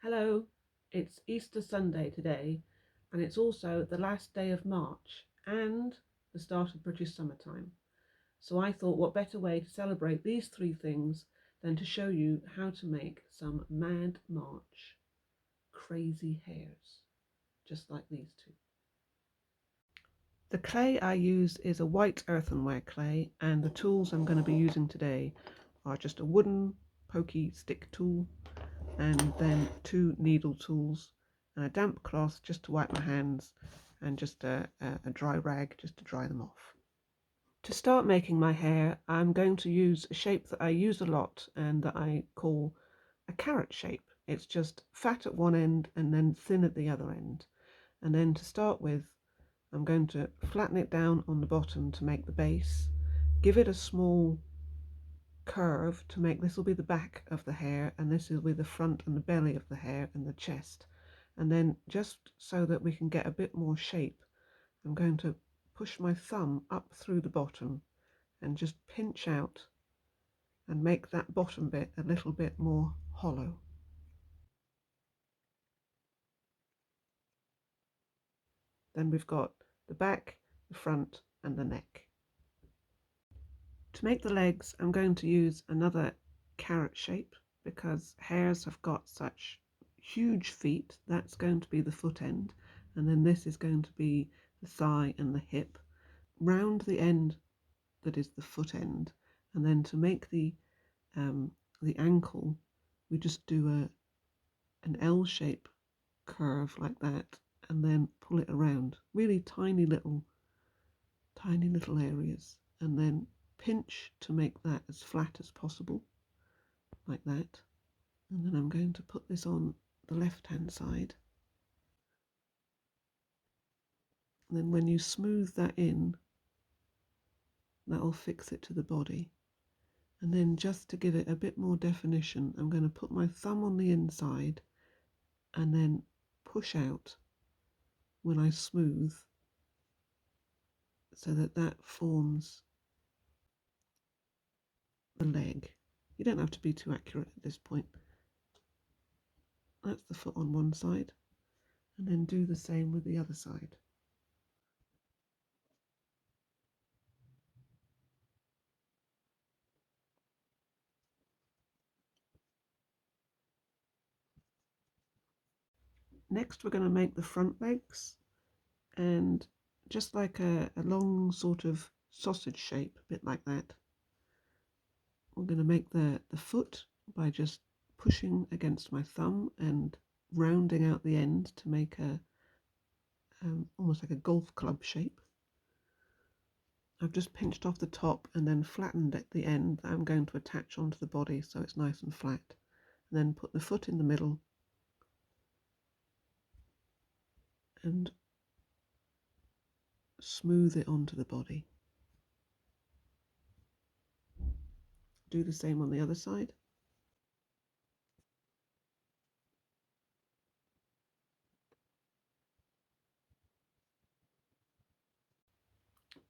Hello, it's Easter Sunday today, and it's also the last day of March and the start of British summertime. So I thought what better way to celebrate these three things than to show you how to make some Mad March crazy hares, just like these two. The clay I use is a white earthenware clay, and the tools I'm going to be using today are just a wooden pokey stick tool and then two needle tools and a damp cloth just to wipe my hands and just a dry rag just to dry them off. To start making my hair, I'm going to use a shape that I use a lot and that I call a carrot shape. It's just fat at one end and then thin at the other end. And then to start with, I'm going to flatten it down on the bottom to make the base, give it a small curve to make this will be the back of the hair and this will be the front and the belly of the hair and the chest. And then just so that we can get a bit more shape, I'm going to push my thumb up through the bottom and just pinch out and make that bottom bit a little bit more hollow. Then we've got the back, the front and the neck. To make the legs, I'm going to use another carrot shape because hares have got such huge feet. That's going to be the foot end, and then this is going to be the thigh and the hip. Round the end that is the foot end, and then to make the ankle, we just do an L shape curve like that, and then pull it around. Really tiny little areas, and then pinch to make that as flat as possible, like that. And then I'm going to put this on the left hand side. And then when you smooth that in, that'll fix it to the body. And then just to give it a bit more definition, I'm going to put my thumb on the inside and then push out when I smooth so that that forms the leg. You don't have to be too accurate at this point. That's the foot on one side, and then do the same with the other side. Next we're going to make the front legs, and just like a long sort of sausage shape, a bit like that. We're going to make the foot by just pushing against my thumb and rounding out the end to make a almost like a golf club shape. I've just pinched off the top and then flattened at the end that I'm going to attach onto the body so it's nice and flat. And then put the foot in the middle and smooth it onto the body. Do the same on the other side.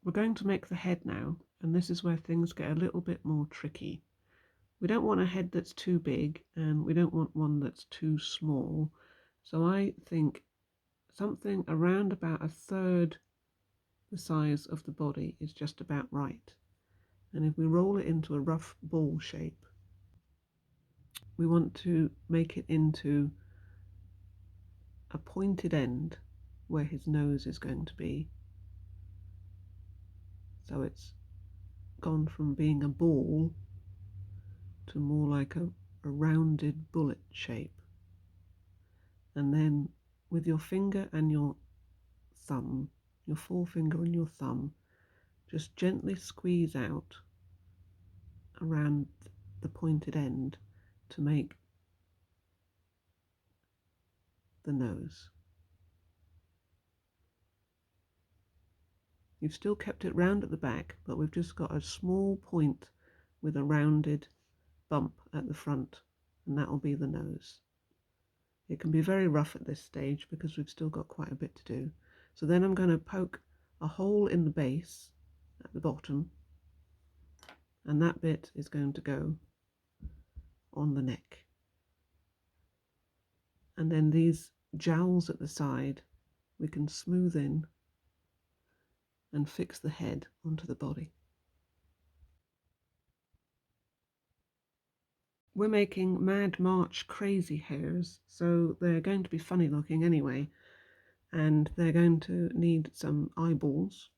We're going to make the head now, and this is where things get a little bit more tricky. We don't want a head that's too big and we don't want one that's too small. So I think something around about a third the size of the body is just about right. And if we roll it into a rough ball shape, we want to make it into a pointed end where his nose is going to be. So it's gone from being a ball to more like a rounded bullet shape. And then with your finger and your thumb, your forefinger and your thumb, just gently squeeze out around the pointed end to make the nose. You've still kept it round at the back, but we've just got a small point with a rounded bump at the front, and that'll be the nose. It can be very rough at this stage because we've still got quite a bit to do. So then I'm going to poke a hole in the base at the bottom, and that bit is going to go on the neck. and then these jowls at the side we can smooth in and fix the head onto the body. We're making Mad March crazy hares, so they're going to be funny looking anyway, and they're going to need some eyeballs.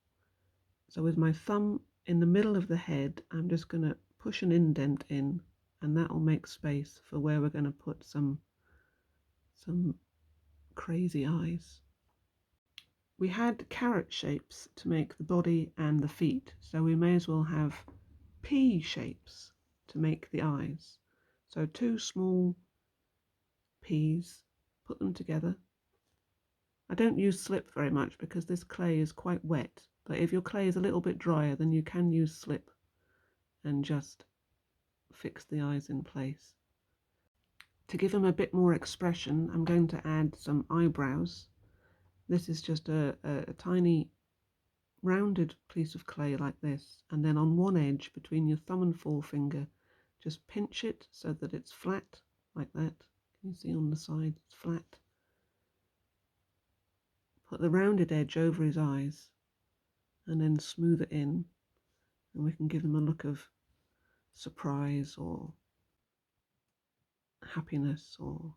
So with my thumb in the middle of the head, I'm just going to push an indent in, and that will make space for where we're going to put some crazy eyes. We had carrot shapes to make the body and the feet, so we may as well have pea shapes to make the eyes. So 2 small peas, put them together. I don't use slip very much because this clay is quite wet, but if your clay is a little bit drier, then you can use slip and just fix the eyes in place. To give them a bit more expression, I'm going to add some eyebrows. This is just a tiny rounded piece of clay like this, and then on one edge between your thumb and forefinger, just pinch it so that it's flat like that. Can you see on the side it's flat? Put the rounded edge over his eyes and then smooth it in, and we can give him a look of surprise or happiness or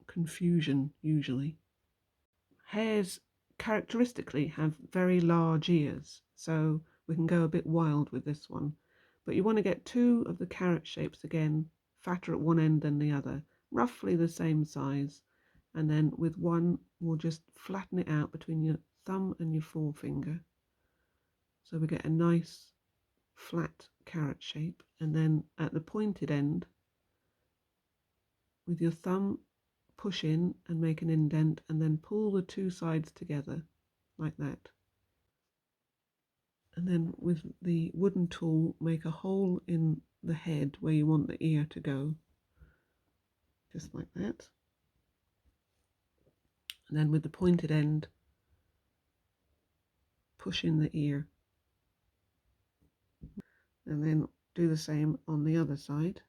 confusion usually. Hares characteristically have very large ears, so we can go a bit wild with this one. But you want to get 2 of the carrot shapes again, fatter at one end than the other, roughly the same size, and then with one we'll just flatten it out between your thumb and your forefinger. So we get a nice flat carrot shape, and then at the pointed end, with your thumb, push in and make an indent, and then pull the 2 sides together like that. And then with the wooden tool, make a hole in the head where you want the ear to go, just like that. And then with the pointed end, push in the ear, and then do the same on the other side.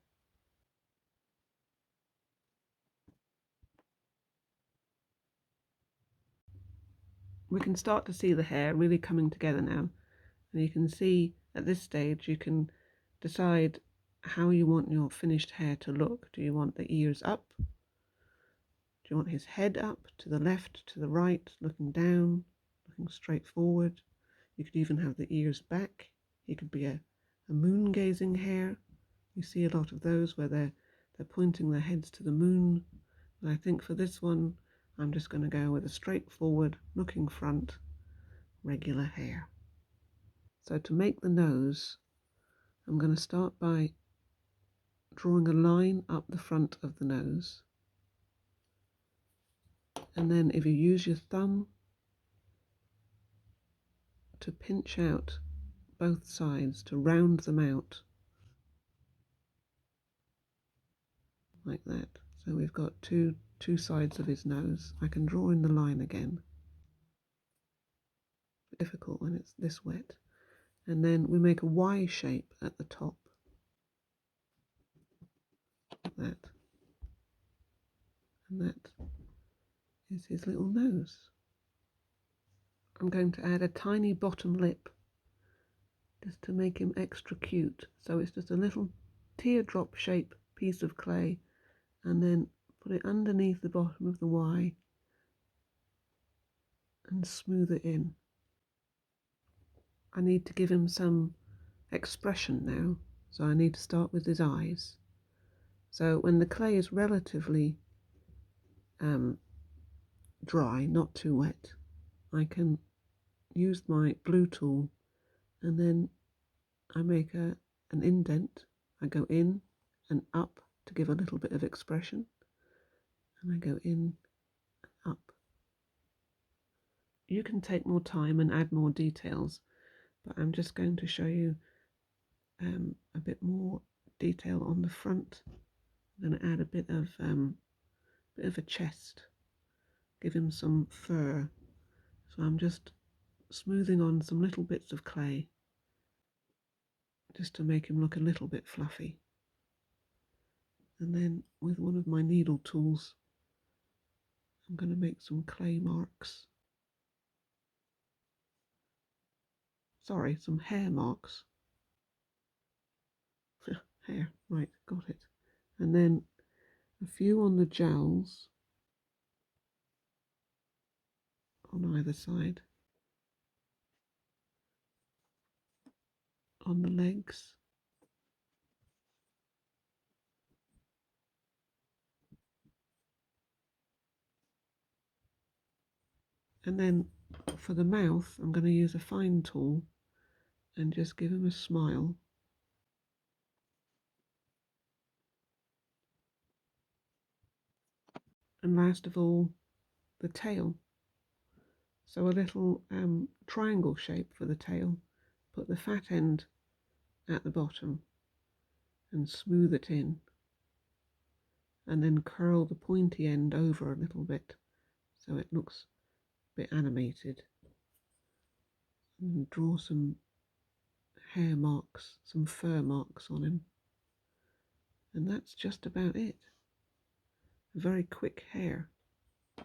We can start to see the hair really coming together now, and you can see at this stage you can decide how you want your finished hair to look. Do you want the ears up? Do you want his head up, to the left, to the right, looking down, looking straight forward? You could even have the ears back. He could be a moon gazing hare. You see a lot of those where they're pointing their heads to the moon. And I think for this one I'm just going to go with a straightforward looking front, regular hare. So to make the nose, I'm going to start by drawing a line up the front of the nose, and then if you use your thumb to pinch out both sides to round them out like that. So we've got two sides of his nose. I can draw in the line again. Difficult when it's this wet. And then we make a Y shape at the top, like that. And that is his little nose. I'm going to add a tiny bottom lip just to make him extra cute. So it's just a little teardrop shape piece of clay, and then put it underneath the bottom of the Y and smooth it in. I need to give him some expression now, so I need to start with his eyes. So when the clay is relatively dry, not too wet, I can use my blue tool, and then I make an indent. I go in and up to give a little bit of expression, and I go in and up. You can take more time and add more details, but I'm just going to show you a bit more detail on the front. I'm going to add a bit of a chest, give him some fur. So I'm just smoothing on some little bits of clay just to make him look a little bit fluffy. And then with one of my needle tools, I'm going to make some clay marks. Sorry, some hair marks. Hair, right, got it. And then a few on the jowls on either side, on the legs, and then for the mouth I'm going to use a fine tool and just give him a smile. And last of all, the tail. So a little triangle shape for the tail. Put the fat end at the bottom and smooth it in, and then curl the pointy end over a little bit so it looks a bit animated, and draw some hair marks, some fur marks on him, and that's just about it. A very quick hare. I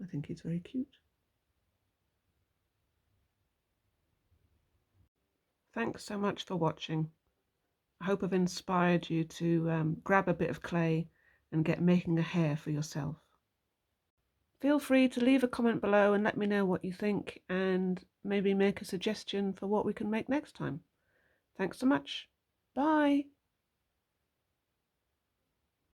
think it's very cute. Thanks so much for watching. I hope I've inspired you to grab a bit of clay and get making a hare for yourself. Feel free to leave a comment below and let me know what you think, and maybe make a suggestion for what we can make next time. Thanks so much. Bye.